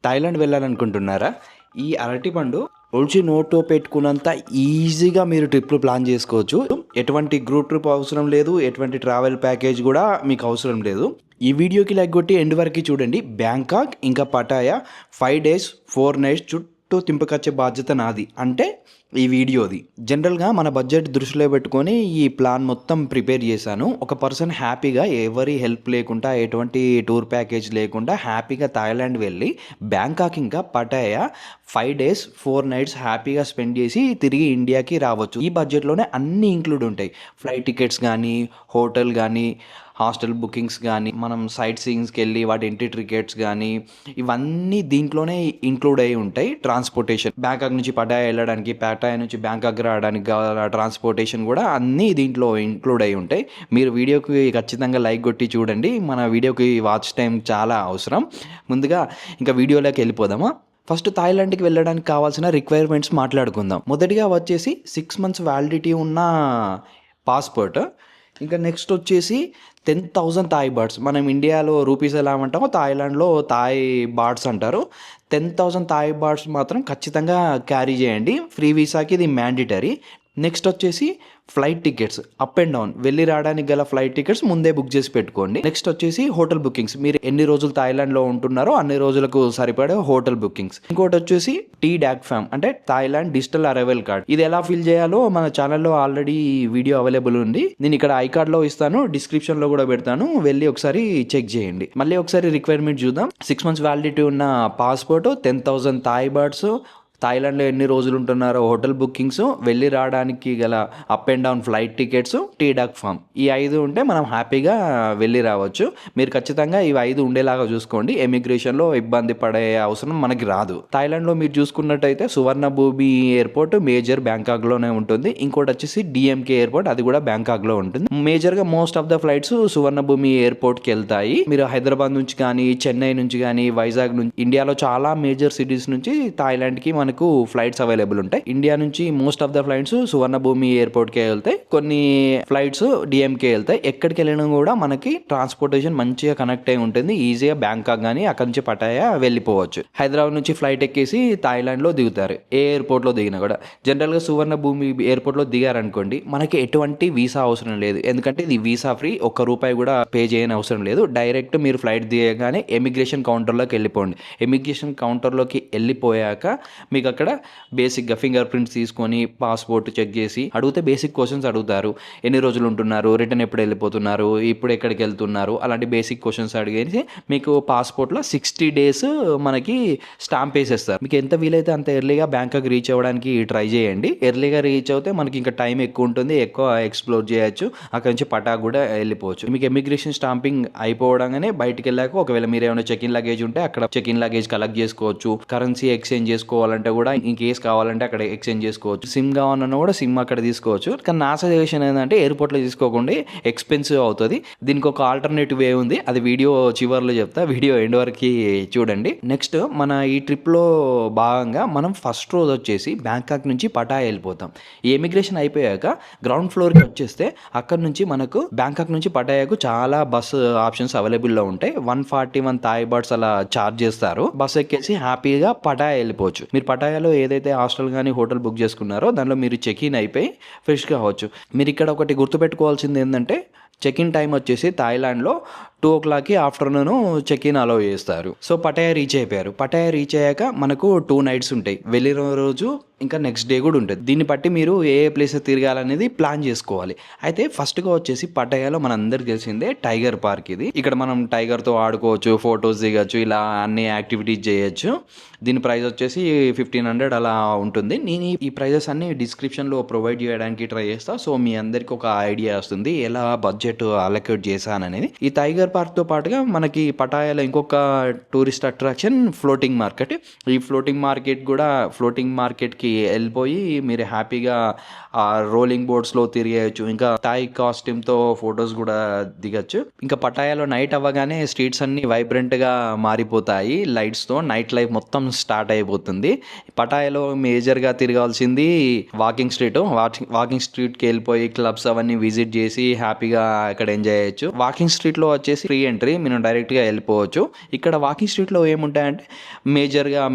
Thailand వెళ్ళాలనుకుంటున్నారా? ఈ అరటిపండు ఒలిచి నోట్లో పెట్టుకున్నంత ఈజీగా మీరు ట్రిప్‌లు ప్లాన్ చేసుకోవచ్చు. ఎటువంటి గ్రూప్ ట్రిప్ అవసరం లేదు. ఎటువంటి ట్రావెల్ ప్యాకేజ్ గూడా మీకు అవసరం లేదు. ఈ వీడియోకి లైక్ కొట్టి ఎండ్ వరకి చూడండి. బ్యాంకాక్ ఇంకా పటాయా 5 డేస్ 4 నైట్స్ చుట్టూ తింపుకొచ్చే బాధ్యత నాది. అంటే ఈ వీడియోది. జనరల్‌గా మన బడ్జెట్ దృష్టిలో పెట్టుకొని ఈ ప్లాన్ మొత్తం ప్రిపేర్ చేశాను. ఒక పర్సన్ హ్యాపీగా ఎవరి హెల్ప్ లేకుండా, ఎటువంటి టూర్ ప్యాకేజ్ లేకుండా హ్యాపీగా థాయిలాండ్ వెళ్ళి బ్యాంకాక్ ఇంకా పటాయా 5 డేస్ 4 నైట్స్ హ్యాపీగా స్పెండ్ చేసి తిరిగి ఇండియాకి రావచ్చు. ఈ బడ్జెట్‌లోనే అన్నీ ఇంక్లూడ్ ఉంటాయి. ఫ్లైట్ టికెట్స్ కానీ, హోటల్ కానీ, హాస్టల్ బుకింగ్స్ కానీ, మనం సైట్ సీయింగ్స్కి వెళ్ళి వాటి ఎంట్రీ టికెట్స్ కానీ, ఇవన్నీ దీంట్లోనే ఇంక్లూడ్ అయి ఉంటాయి. ట్రాన్స్పోర్టేషన్ బ్యాంకాక్ నుంచి పటాయా వెళ్ళడానికి, పటాయా నుంచి బ్యాంకాక్ రావడానికి ట్రాన్స్పోర్టేషన్ కూడా అన్నీ దీంట్లో ఇంక్లూడ్ అయి ఉంటాయి. మీరు వీడియోకి ఖచ్చితంగా లైక్ కొట్టి చూడండి. మన వీడియోకి వాచ్ టైం చాలా అవసరం. ముందుగా ఇంకా వీడియోలోకి వెళ్ళిపోదామా? ఫస్ట్ థాయిలాండ్కి వెళ్ళడానికి కావాల్సిన రిక్వైర్మెంట్స్ మాట్లాడుకుందాం. మొదటిగా వచ్చేసి 6 మంత్స్ వ్యాలిడిటీ ఉన్న పాస్పోర్ట్. ఇంకా నెక్స్ట్ వచ్చేసి 10,000 థాయ్ బాట్స్. మనం ఇండియాలో రూపీస్ ఎలా అంటామో థాయిలాండ్లో థాయ్ బాట్స్ అంటారు. 10,000 థాయ్ బాట్స్ మాత్రం ఖచ్చితంగా క్యారీ చేయండి. ఫ్రీ వీసాకి ఇది మ్యాండేటరీ. నెక్స్ట్ వచ్చేసి flight tickets up and down వెళ్ళి రావడానికి గల ఫ్లైట్ టికెట్స్ ముందే బుక్ చేసి పెట్టుకోండి. నెక్స్ట్ వచ్చేసి హోటల్ బుకింగ్స్. మీరు ఎన్ని రోజులు థాయిలాండ్లో ఉంటున్నారో అన్ని రోజులకు సరిపడే హోటల్ బుకింగ్స్. ఇంకోటి వచ్చేసి డాక్ ఫామ్ అంటే థాయిలాండ్ డిజిటల్ అరైవల్ కార్డ్. ఇది ఎలా ఫిల్ చేయాలో మన ఛానల్లో ఆల్రెడీ వీడియో అవైలబుల్ ఉంది. నేను ఇక్కడ ఐ కార్డ్లో ఇస్తాను, డిస్క్రిప్షన్లో కూడా పెడతాను. వెళ్ళి ఒకసారి చెక్ చేయండి. మళ్ళీ ఒకసారి రిక్వైర్మెంట్ చూద్దాం. 6 మంత్స్ వ్యాలిడిటీ ఉన్న పాస్పోర్ట్, 10,000 థాయ్ బాట్స్, థాయిలాండ్లో ఎన్ని రోజులు ఉంటున్నారో హోటల్ బుకింగ్స్, వెళ్ళి రావడానికి గల up and down flight tickets, డాక్ ఫామ్. ఈ 5 ఉంటే మనం హ్యాపీగా వెళ్ళి రావచ్చు. మీరు ఖచ్చితంగా ఇవి 5 ఉండేలాగా చూసుకోండి. ఎమిగ్రేషన్లో ఇబ్బంది పడే అవసరం మనకి రాదు. థాయిలాండ్లో మీరు చూసుకున్నట్టయితే సువర్ణ భూమి ఎయిర్పోర్ట్ మేజర్ బ్యాంకాక్లోనే ఉంటుంది. ఇంకోటి వచ్చేసి డిఎంకే ఎయిర్పోర్ట్, అది కూడా బ్యాంకాక్లో ఉంటుంది. మేజర్గా మోస్ట్ ఆఫ్ ద ఫ్లైట్స్ సువర్ణ భూమి ఎయిర్పోర్ట్కి వెళ్తాయి. మీరు హైదరాబాద్ నుంచి కానీ, చెన్నై నుంచి కానీ, వైజాగ్ నుంచి, ఇండియాలో చాలా మేజర్ సిటీస్ నుంచి థాయిలాండ్కి మనకు ఫ్లైట్స్ అవైలబుల్ ఉంటాయి. ఇండియా నుంచి మోస్ట్ ఆఫ్ ద ఫ్లైట్స్ సువర్ణ భూమి ఎయిర్పోర్ట్కే వెళ్తాయి. కొన్ని ఫ్లైట్స్ డిఎంకే వెళ్తాయి. ఎక్కడికి వెళ్ళినా కూడా మనకి ట్రాన్స్పోర్టేషన్ మంచిగా కనెక్ట్ అయి ఉంటుంది. ఈజీగా బ్యాంకాక్ కానీ అక్కడి నుంచి పటాయా వెళ్ళిపోవచ్చు. హైదరాబాద్ నుంచి ఫ్లైట్ ఎక్కేసి థాయిలాండ్లో దిగుతారు. ఏ ఎయిర్పోర్ట్లో దిగినా కూడా. జనరల్గా సువర్ణ భూమి ఎయిర్పోర్ట్లో దిగారనుకోండి, మనకి ఎటువంటి వీసా అవసరం లేదు. ఎందుకంటే ఇది వీసా ఫ్రీ. ₹1 కూడా పే చేయని అవసరం లేదు. డైరెక్ట్ మీరు ఫ్లైట్ దిగగానే ఎమిగ్రేషన్ కౌంటర్లోకి వెళ్ళిపోండి. ఎమిగ్రేషన్ కౌంటర్లోకి వెళ్ళిపోయాక మీకు అక్కడ బేసిక్గా ఫింగర్ ప్రింట్స్ తీసుకొని పాస్పోర్ట్ చెక్ చేసి అడిగితే బేసిక్ క్వశ్చన్స్ అడుగుతారు. ఎన్ని రోజులు ఉంటున్నారు, రిటర్న్ ఎప్పుడు వెళ్ళిపోతున్నారు, ఇప్పుడు ఎక్కడికి వెళ్తున్నారు, అలాంటి బేసిక్ క్వశ్చన్స్ అడిగేసి మీకు పాస్పోర్ట్లో 60 డేస్ మనకి స్టాంప్ వేసేస్తారు. మీకు ఎంత వీలైతే అంత ఎర్లీగా బ్యాంకాక్ రీచ్ అవ్వడానికి ట్రై చేయండి. ఎర్లీగా రీచ్ అవుతే మనకి ఇంకా టైం ఎక్కువ ఉంటుంది, ఎక్కువ ఎక్స్ప్లోర్ చేయొచ్చు. అక్కడ నుంచి పటాక్ కూడా వెళ్ళిపోవచ్చు. మీకు ఎమిగ్రేషన్ స్టాంపింగ్ అయిపోవడంగానే బయటికి వెళ్ళాక ఒకవేళ మీరు ఏమైనా చెక్ ఇన్ లగేజ్ ఉంటే అక్కడ చెక్ ఇన్ లగేజ్ కలెక్ట్ చేసుకోవచ్చు. కరెన్సీ ఎక్స్చేంజ్ చేసుకోవాలంటే కూడా ఇంకేస్ కావాలంటే అక్కడ ఎక్స్చేంజ్ చేసుకోవచ్చు. సిమ్ కావాలన్నా కూడా సిమ్ అక్కడ తీసుకోవచ్చు. కానీ నా సజెషన్ ఏంటంటే ఎయిర్పోర్ట్లో తీసుకోకుండా ఎక్స్పెన్సివ్ అవుతుంది. దీనికి ఒక ఆల్టర్నేటివ్ వే ఉంది. అది వీడియో చివర్లో చెప్తా. వీడియో ఎండ్ వరకు చూడండి. నెక్స్ట్ మన ఈ ట్రిప్లో భాగంగా మనం ఫస్ట్ రోజు వచ్చేసి బ్యాంకాక్ నుంచి పటాయా వెళ్ళిపోతాం. ఈ ఎమిగ్రేషన్ అయిపోయాక గ్రౌండ్ ఫ్లోర్కి వచ్చేస్తే అక్కడ నుంచి మనకు బ్యాంకాక్ నుంచి పటాయాకు చాలా బస్సు ఆప్షన్స్ అవైలబుల్లో ఉంటాయి. 141 థాయ్ బాట్స్ అలా ఛార్జ్ చేస్తారు. బస్ ఎక్కేసి హ్యాపీగా పటాయా వెళ్ళిపోవచ్చు. మీరు పటాయాలో ఏదైతే హాస్టల్ కానీ హోటల్ బుక్ చేసుకున్నారో దానిలో మీరు చెక్ ఇన్ అయిపోయి ఫ్రెష్ కావచ్చు. మీరు ఇక్కడ ఒకటి గుర్తుపెట్టుకోవాల్సింది ఏంటంటే చెక్ ఇన్ టైం వచ్చేసి థాయిలాండ్లో 2 ఆఫ్టర్నూన్ చెక్ ఇన్ అలౌ చేస్తారు. సో పటాయా రీచ్ అయిపోయారు. పటాయా రీచ్ అయ్యాక మనకు 2 నైట్స్ ఉంటాయి. వెళ్ళిన రోజు ఇంకా నెక్స్ట్ డే కూడా ఉంటుంది. దీన్ని బట్టి మీరు ఏ ప్లేసెస్ తిరగాలనేది ప్లాన్ చేసుకోవాలి. అయితే ఫస్ట్గా వచ్చేసి పటాయాలో మన అందరికి తెలిసిందే టైగర్ పార్క్. ఇది ఇక్కడ మనం టైగర్తో ఆడుకోవచ్చు, ఫొటోస్ దిగచ్చు, ఇలా అన్ని యాక్టివిటీస్ చేయొచ్చు. దీని ప్రైస్ వచ్చేసి 1500 అలా ఉంటుంది. నేను ఈ ప్రైజెస్ అన్ని డిస్క్రిప్షన్లో ప్రొవైడ్ చేయడానికి ట్రై చేస్తాను. సో మీ అందరికి ఒక ఐడియా వస్తుంది ఎలా బడ్జెట్ అలొకేట్ చేశాననేది. ఈ టైగర్ పార్క్తో పాటుగా మనకి పటాయాలో ఇంకొక టూరిస్ట్ అట్రాక్షన్ ఫ్లోటింగ్ మార్కెట్. ఈ ఫ్లోటింగ్ మార్కెట్కి అక్కడికి వెళ్ళిపోయి మీరు హ్యాపీగా ఆ రోలింగ్ బోట్స్లో తిరిగేయచ్చు. ఇంకా థాయ్ కాస్ట్యూమ్తో ఫొటోస్ కూడా దిగచ్చు. ఇంకా పటాయాలో నైట్ అవ్వగానే స్ట్రీట్స్ అన్నీ వైబ్రెంట్గా మారిపోతాయి లైట్స్తో. నైట్ లైఫ్ మొత్తం స్టార్ట్ అయిపోతుంది. పటాయాలో మేజర్గా తిరగాల్సింది వాకింగ్ స్ట్రీట్. వాకింగ్ స్ట్రీట్కి వెళ్ళిపోయి క్లబ్స్ అవన్నీ విజిట్ చేసి హ్యాపీగా అక్కడ ఎంజాయ్ చేయొచ్చు. వాకింగ్ స్ట్రీట్లో వచ్చేసి ఫ్రీ ఎంట్రీ, మనం డైరెక్ట్గా వెళ్ళిపోవచ్చు. ఇక్కడ వాకింగ్ స్ట్రీట్లో ఏముంటాయంటే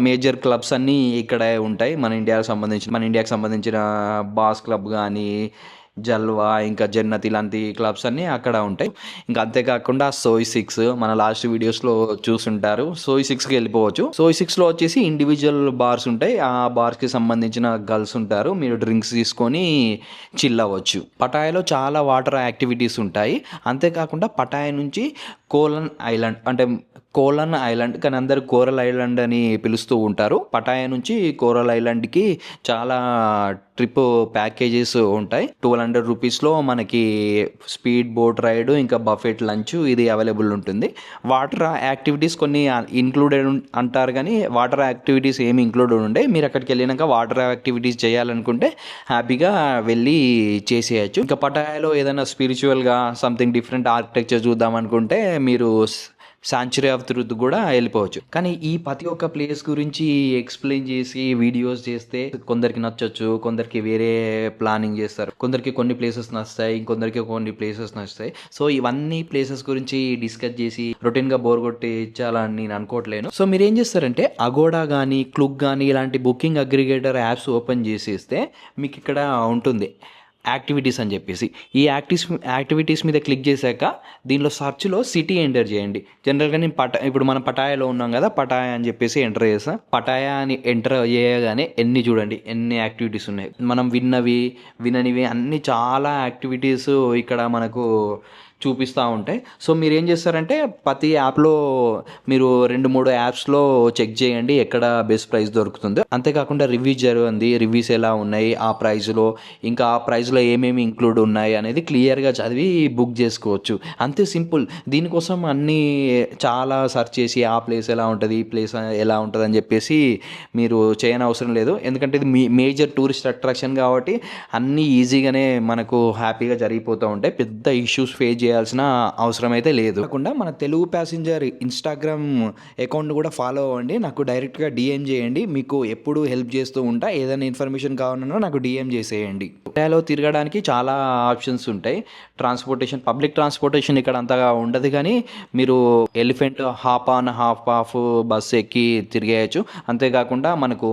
మేజర్ క్లబ్స్ అన్నీ ఇక్కడే ఉంటాయి. మన ఇండియాకి సంబంధించిన బాస్ క్లబ్ కానీ, జల్వా, ఇంకా జన్నత్ ఇలాంటి క్లబ్స్ అన్నీ అక్కడ ఉంటాయి. ఇంకా అంతేకాకుండా సోయ్ సిక్స్ మన లాస్ట్ వీడియోస్లో చూసుంటారు. సోయ్ సిక్స్కి వెళ్ళిపోవచ్చు. సోయ్ సిక్స్లో వచ్చేసి ఇండివిజువల్ బార్స్ ఉంటాయి. ఆ బార్స్కి సంబంధించిన గర్ల్స్ ఉంటారు. మీరు డ్రింక్స్ తీసుకొని చిల్ అవ్వచ్చు. పటాయాలో చాలా వాటర్ యాక్టివిటీస్ ఉంటాయి. అంతేకాకుండా పటాయా నుంచి కోలన్ ఐలాండ్ కానీ అందరు కోరల్ ఐలాండ్ అని పిలుస్తూ ఉంటారు. పటాయా నుంచి కోరల్ ఐలాండ్కి చాలా ట్రిప్ ప్యాకేజెస్ ఉంటాయి. 1200 రూపీస్లో మనకి స్పీడ్ బోట్ రైడ్, ఇంకా బఫెట్ లంచ్ ఇది అవైలబుల్ ఉంటుంది. వాటర్ యాక్టివిటీస్ కొన్ని ఇంక్లూడెడ్ అంటారు కానీ వాటర్ యాక్టివిటీస్ ఏమి ఇంక్లూడెడ్ ఉండే. మీరు అక్కడికి వెళ్ళినాక వాటర్ యాక్టివిటీస్ చేయాలనుకుంటే హ్యాపీగా వెళ్ళి చేసేయచ్చు. ఇంకా పటాయాలో ఏదైనా స్పిరిచువల్గా సంథింగ్ డిఫరెంట్ ఆర్కిటెక్చర్ చూద్దాం అనుకుంటే మీరు సాంచురీ ఆఫ్ ట్రూత్ కూడా వెళ్ళిపోవచ్చు. కానీ ఈ ప్రతి ఒక్క ప్లేస్ గురించి ఎక్స్ప్లెయిన్ చేసి వీడియోస్ చేస్తే కొందరికి నచ్చొచ్చు, కొందరికి వేరే ప్లానింగ్ చేస్తారు, కొందరికి కొన్ని ప్లేసెస్ నచ్చుతాయి, ఇంకొందరికి కొన్ని ప్లేసెస్ నచ్చుతాయి. సో ఇవన్నీ ప్లేసెస్ గురించి డిస్కస్ చేసి రొటీన్గా బోర్ కొట్టించాలని నేను అనుకోవట్లేను. సో మీరు ఏం చేస్తారంటే అగోడా కానీ, క్లుక్ కానీ ఇలాంటి బుకింగ్ అగ్రిగేటర్ యాప్స్ ఓపెన్ చేసేస్తే మీకు ఇక్కడ ఉంటుంది యాక్టివిటీస్ అని చెప్పేసి. ఈ యాక్టివిటీస్ మీద క్లిక్ చేశాక దీనిలో సర్చ్లో సిటీ ఎంటర్ చేయండి. జనరల్గా నేను ఇప్పుడు మనం పటాయాలో ఉన్నాం కదా, పటాయా అని చెప్పేసి ఎంటర్ చేస్తాం. పటాయా అని ఎంటర్ చేయగానే ఎన్ని యాక్టివిటీస్ ఉన్నాయి. మనం విననివి అన్నీ చాలా యాక్టివిటీస్ ఇక్కడ మనకు చూపిస్తూ ఉంటాయి. సో మీరు ఏం చేస్తారంటే ప్రతి యాప్లో మీరు 2-3 యాప్స్లో చెక్ చేయండి ఎక్కడ బెస్ట్ ప్రైస్ దొరుకుతుందో. అంతేకాకుండా రివ్యూస్ ఎలా ఉన్నాయి ఆ ప్రైస్లో, ఇంకా ఆ ప్రైస్లో ఏమేమి ఇంక్లూడ్ ఉన్నాయి అనేది క్లియర్గా చదివి బుక్ చేసుకోవచ్చు. అంతే సింపుల్. దీనికోసం అన్నీ చాలా సెర్చ్ చేసి ఆ ప్లేస్ ఎలా ఉంటుంది, ఈ ప్లేస్ ఎలా ఉంటుంది అని చెప్పేసి మీరు చేయని అవసరం లేదు. ఎందుకంటే ఇది మేజర్ టూరిస్ట్ అట్రాక్షన్ కాబట్టి అన్నీ ఈజీగానే మనకు హ్యాపీగా జరిగిపోతూ ఉంటాయి. పెద్ద ఇష్యూస్ ఫేస్ చేయాల్సిన అవసరం అయితే లేదు. కాకుండా మన తెలుగు ప్యాసింజర్ ఇన్స్టాగ్రామ్ అకౌంట్ కూడా ఫాలో అవ్వండి. నాకు డైరెక్ట్గా డిఎం చేయండి. మీకు ఎప్పుడు హెల్ప్ చేస్తూ ఉంటా. ఏదైనా ఇన్ఫర్మేషన్ కావాలన్నా నాకు డిఎం చేసేయండి. ఇండియాలో తిరగడానికి చాలా ఆప్షన్స్ ఉంటాయి. పబ్లిక్ ట్రాన్స్పోర్టేషన్ ఇక్కడ అంతగా ఉండదు, కానీ మీరు elephant hop on hop of bus ఎక్కి తిరిగేయచ్చు. అంతేకాకుండా మనకు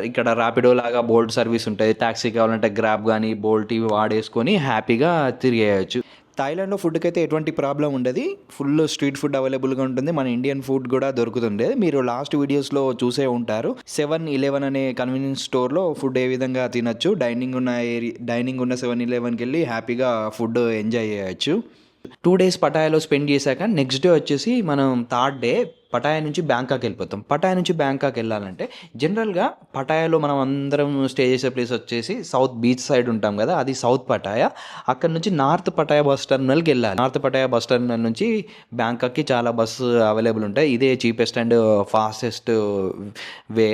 ఇక్కడ ర్యాపిడో లాగా బోల్ట్ సర్వీస్ ఉంటుంది. ట్యాక్సీ కావాలంటే గ్రాబ్ కానీ బోల్ట్ ఇవి వాడేసుకొని హ్యాపీగా తిరిగేయచ్చు. థాయిలాండ్లో ఫుడ్కి అయితే ఎటువంటి ప్రాబ్లం ఉండదు. ఫుల్ స్ట్రీట్ ఫుడ్ అవైలబుల్గా ఉంటుంది. మన ఇండియన్ ఫుడ్ కూడా దొరుకుతుంది. మీరు లాస్ట్ వీడియోస్లో చూసే ఉంటారు. 7-Eleven అనే కన్వీనియన్స్ స్టోర్లో ఫుడ్ ఏ విధంగా తినచ్చు. డైనింగ్ ఉన్న 7-Elevenకి వెళ్ళి హ్యాపీగా ఫుడ్ ఎంజాయ్ చేయొచ్చు. 2 days పటాయాలో స్పెండ్ చేశాక నెక్స్ట్ డే వచ్చేసి మనం 3rd డే పటాయా నుంచి బ్యాంకాక్ వెళ్ళిపోతాం. పటాయా నుంచి బ్యాంకాక్ వెళ్ళాలంటే జనరల్గా పటాయాలో మనం అందరం స్టే చేసే ప్లేస్ వచ్చేసి సౌత్ బీచ్ సైడ్ ఉంటాం కదా, అది సౌత్ పటాయా. అక్కడ నుంచి నార్త్ పటాయా బస్ టర్మినల్కి వెళ్ళాలి. నార్త్ పటాయా బస్ టర్మినల్ నుంచి బ్యాంకాక్కి చాలా బస్సు అవైలబుల్ ఉంటాయి. ఇదే cheapest and fastest way.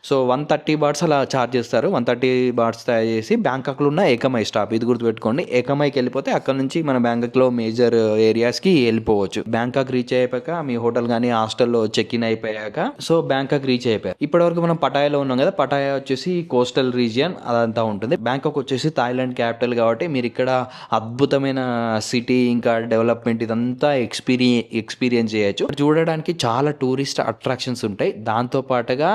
So 130 bahts అలా ఛార్జ్ చేస్తారు. 130 బాట్స్ తయారు చేసి బ్యాంకాక్లో ఉన్న ఏకమై స్టాప్, ఇది గుర్తుపెట్టుకోండి. ఏకమైకి వెళ్ళిపోతే అక్కడ నుంచి మన బ్యాంకాక్లో మేజర్ ఏరియాస్కి వెళ్ళిపోవచ్చు. బ్యాంకాక్ రీచ్ అయ్యాక మీ హోటల్ కానీ హాస్టల్లో చెక్ ఇన్ అయిపోయాక సో బ్యాంకాక్ రీచ్ అయిపోయారు. ఇప్పటివరకు మనం పటాయాలో ఉన్నాం కదా, పటాయా వచ్చేసి కోస్టల్ రీజియన్ అదంతా ఉంటుంది. బ్యాంకాక్ వచ్చేసి థాయిలాండ్ క్యాపిటల్ కాబట్టి మీరు ఇక్కడ అద్భుతమైన సిటీ ఇంకా డెవలప్మెంట్ ఇదంతా ఎక్స్పీరియన్స్ చేయొచ్చు. చూడడానికి చాలా టూరిస్ట్ అట్రాక్షన్స్ ఉంటాయి. దాంతో పాటుగా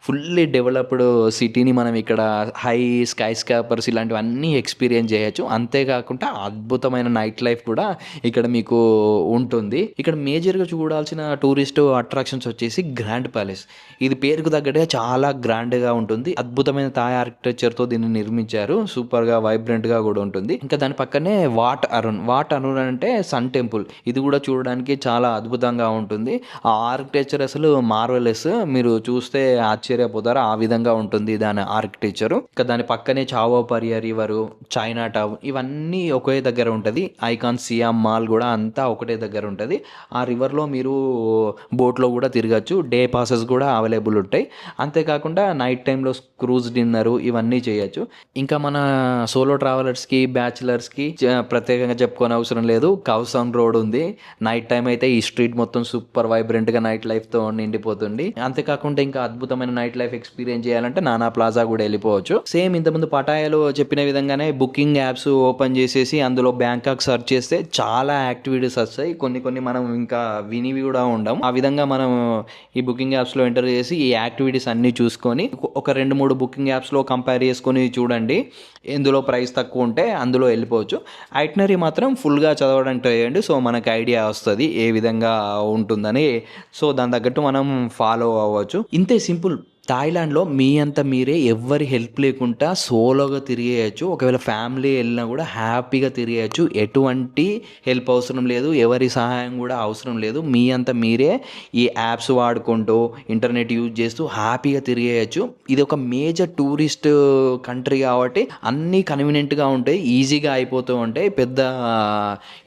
ఫుల్లీ డెవలప్డ్ సిటీని మనం ఇక్కడ హై స్కై స్కాపర్స్ ఇలాంటివన్నీ ఎక్స్పీరియన్స్ చేయొచ్చు. అంతేకాకుండా అద్భుతమైన నైట్ లైఫ్ కూడా ఇక్కడ మీకు ఉంటుంది. ఇక్కడ మేజర్గా చూడాల్సిన టూరిస్ట్ అట్రాక్షన్స్ వచ్చేసి గ్రాండ్ ప్యాలెస్. ఇది పేరుకు తగ్గట్టుగా చాలా గ్రాండ్గా ఉంటుంది. అద్భుతమైన థాయ్ ఆర్కిటెక్చర్తో దీన్ని నిర్మించారు. సూపర్గా వైబ్రెంట్గా కూడా ఉంటుంది. ఇంకా దాని పక్కనే వాట్ అరుణ్ అంటే సన్ టెంపుల్. ఇది కూడా చూడడానికి చాలా అద్భుతంగా ఉంటుంది. ఆ ఆర్కిటెక్చర్ అసలు మార్వెలెస్. మీరు చూస్తే ఆశ్చర్యపోతారు, ఆ విధంగా ఉంటుంది దాని ఆర్కిటెక్చర్. ఇంకా దాని పక్కనే చావో పరియా రివర్, చైనా టౌన్ ఇవన్నీ ఒకే దగ్గర ఉంటుంది. ఐకాన్ సియామ్ మాల్ కూడా అంతా ఒకటే దగ్గర ఉంటుంది. ఆ రివర్లో మీరు బోట్లో కూడా తిరగచ్చు. డే పాసెస్ కూడా అవైలబుల్ ఉంటాయి. అంతేకాకుండా నైట్ టైంలో క్రూజ్ డిన్నరు ఇవన్నీ చేయొచ్చు. ఇంకా మన సోలో ట్రావెలర్స్కి, బ్యాచిలర్స్కి ప్రత్యేకంగా చెప్పుకోని అవసరం లేదు. కౌసన్ రోడ్ ఉంది. నైట్ టైం అయితే ఈ స్ట్రీట్ మొత్తం సూపర్ వైబ్రెంట్గా నైట్ లైఫ్తో నిండిపోతుంది. అంతేకాకుండా ఇంకా అద్భుతమైన నైట్ లైఫ్ ఎక్స్పీరియన్స్ చేయాలంటే నానా ప్లాజా కూడా వెళ్ళిపోవచ్చు. సేమ్ ఇంతకుముందు పటాయాలో చెప్పిన విధంగానే బుకింగ్ యాప్స్ ఓపెన్ చేసేసి అందులో బ్యాంకాక్ సెర్చ్ చేస్తే చాలా యాక్టివిటీస్ వస్తాయి. కొన్ని మనం ఇంకా వినివి కూడా ఉండం. ఆ విధంగా మనం ఈ బుకింగ్ యాప్స్లో ఎంటర్ చేసి ఈ యాక్టివిటీస్ అన్నీ చూసుకొని ఒక 2-3 బుకింగ్ యాప్స్లో కంపేర్ చేసుకొని చూడండి. ఎందులో ప్రైస్ తక్కువ ఉంటే అందులో వెళ్ళిపోవచ్చు. ఐటినరీ మాత్రం ఫుల్గా చదవడానికి ట్రై చేయండి. సో మనకు ఐడియా వస్తుంది ఏ విధంగా ఉంటుందని. సో దాని తగ్గట్టు మనం ఫాలో అవ్వచ్చు. ఇంతే సింపుల్. థాయిలాండ్లో మీ అంత మీరే ఎవ్వరి హెల్ప్ లేకుండా సోలోగా తిరిగేయచ్చు. ఒకవేళ ఫ్యామిలీ వెళ్ళినా కూడా హ్యాపీగా తిరిగేయచ్చు. ఎటువంటి హెల్ప్ అవసరం లేదు, ఎవరి సహాయం కూడా అవసరం లేదు. మీ అంత మీరే ఈ యాప్స్ వాడుకుంటూ ఇంటర్నెట్ యూజ్ చేస్తూ హ్యాపీగా తిరిగేయచ్చు. ఇది ఒక మేజర్ టూరిస్ట్ కంట్రీ కాబట్టి అన్నీ కన్వీనియంట్గా ఉంటాయి, ఈజీగా అయిపోతూ ఉంటాయి. పెద్ద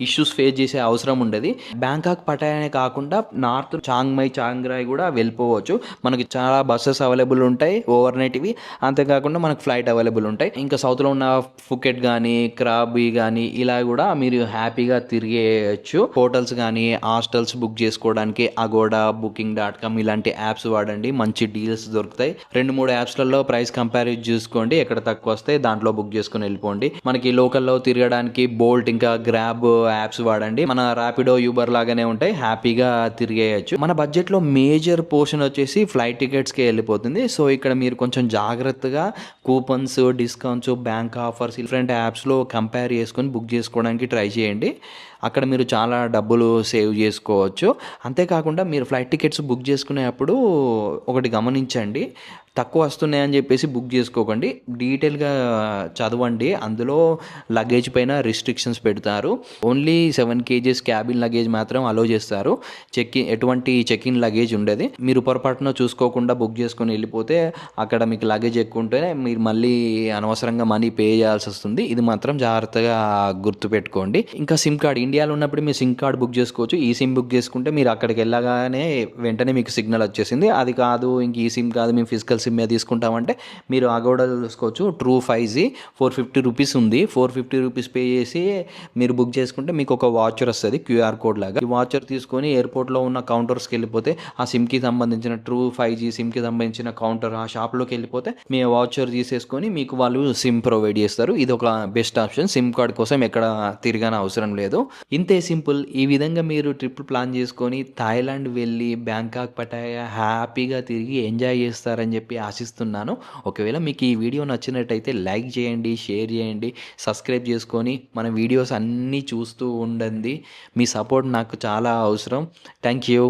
ఇష్యూస్ ఫేస్ చేసే అవసరం ఉండదు. బ్యాంకాక్ పటాయానే కాకుండా నార్త్ చాంగ్రాయ్ కూడా వెళ్ళిపోవచ్చు. మనకి చాలా బస్సెస్ అవైలబుల్ ఉంటాయి ఓవర్ నైట్వి. అంతేకాకుండా మనకు ఫ్లైట్ అవైలబుల్ ఉంటాయి. ఇంకా సౌత్లో ఉన్న ఫుకెట్ కానీ, క్రాబీ కానీ ఇలా కూడా మీరు హ్యాపీగా తిరిగేయచ్చు. హోటల్స్ కానీ హాస్టల్స్ బుక్ చేసుకోవడానికి అగోడా, booking.com ఇలాంటి యాప్స్ వాడండి. మంచి డీల్స్ దొరుకుతాయి. 2-3 యాప్స్లలో ప్రైస్ కంపేర్ చూసుకోండి. ఎక్కడ తక్కువ వస్తే దాంట్లో బుక్ చేసుకుని వెళ్ళిపోండి. మనకి లోకల్లో తిరగడానికి బోల్ట్ ఇంకా గ్రాబ్ యాప్స్ వాడండి. మన ర్యాపిడో, యూబర్ లాగానే ఉంటాయి. హ్యాపీగా తిరిగేయచ్చు. మన బడ్జెట్లో మేజర్ పోర్షన్ వచ్చేసి ఫ్లైట్ టికెట్స్కి వెళ్ళిపోతుంది. సో ఇక్కడ మీరు కొంచెం జాగ్రత్తగా coupons, discounts, bank offers different యాప్స్లో కంపేర్ చేసుకొని బుక్ చేసుకోవడానికి ట్రై చేయండి. అక్కడ మీరు చాలా డబ్బులు సేవ్ చేసుకోవచ్చు. అంతేకాకుండా మీరు ఫ్లైట్ టికెట్స్ బుక్ చేసుకునేటప్పుడు ఒకటి గమనించండి. తక్కువ వస్తున్నాయని చెప్పేసి బుక్ చేసుకోకండి. డీటెయిల్గా చదవండి. అందులో లగేజ్ పైన రిస్ట్రిక్షన్స్ పెడతారు. ఓన్లీ 7 kgs క్యాబిన్ లగేజ్ మాత్రం అలో చేస్తారు. ఎటువంటి చెక్ ఇన్ లగేజ్ ఉండదు. మీరు పొరపాటున చూసుకోకుండా బుక్ చేసుకొని వెళ్ళిపోతే అక్కడ మీకు లగేజ్ ఎక్కువ ఉంటేనే మీరు మళ్ళీ అనవసరంగా మనీ పే చేయాల్సి వస్తుంది. ఇది మాత్రం జాగ్రత్తగా గుర్తుపెట్టుకోండి. ఇంకా సిమ్ కార్డ్ ఇండియాలో ఉన్నప్పుడు మీరు సిమ్ కార్డ్ బుక్ చేసుకోవచ్చు. ఈ సిమ్ బుక్ చేసుకుంటే మీరు అక్కడికి వెళ్ళగానే వెంటనే మీకు సిగ్నల్ వచ్చేసింది. అది కాదు ఇంక ఈ సిమ్ కాదు మేము ఫిజికల్ సిమ్ తీసుకుంటామంటే మీరు అగోడా చూసుకోవచ్చు. ట్రూ 5G 450 రూపీస్ ఉంది. 450 రూపీస్ పే చేసి మీరు బుక్ చేసుకుంటే మీకు ఒక వాచర్ వస్తుంది క్యూఆర్ కోడ్ లాగా. ఈ వాచర్ తీసుకొని ఎయిర్పోర్ట్లో ఉన్న కౌంటర్స్కి వెళ్ళిపోతే ఆ సిమ్కి సంబంధించిన ట్రూ 5G సిమ్కి సంబంధించిన కౌంటర్ ఆ షాప్లోకి వెళ్ళిపోతే మీ వాచర్ తీసేసుకొని మీకు వాళ్ళు సిమ్ ప్రొవైడ్ చేస్తారు. ఇది ఒక బెస్ట్ ఆప్షన్. సిమ్ కార్డ్ కోసం ఎక్కడ తిరగని అవసరం లేదు. ఇంతే సింపుల్. ఈ విధంగా మీరు ట్రిప్ ప్లాన్ చేసుకొని థాయిలాండ్ వెళ్ళి బ్యాంకాక్ పటాయా హ్యాపీగా తిరిగి ఎంజాయ్ చేస్తారని చెప్పి ఆశిస్తున్నాను. ఒకవేళ మీకు ఈ వీడియో నచ్చినట్టయితే లైక్ చేయండి, షేర్ చేయండి, సబ్స్క్రైబ్ చేసుకొని మన వీడియోస్ అన్నీ చూస్తూ ఉండండి. మీ సపోర్ట్ నాకు చాలా అవసరం. Thank you.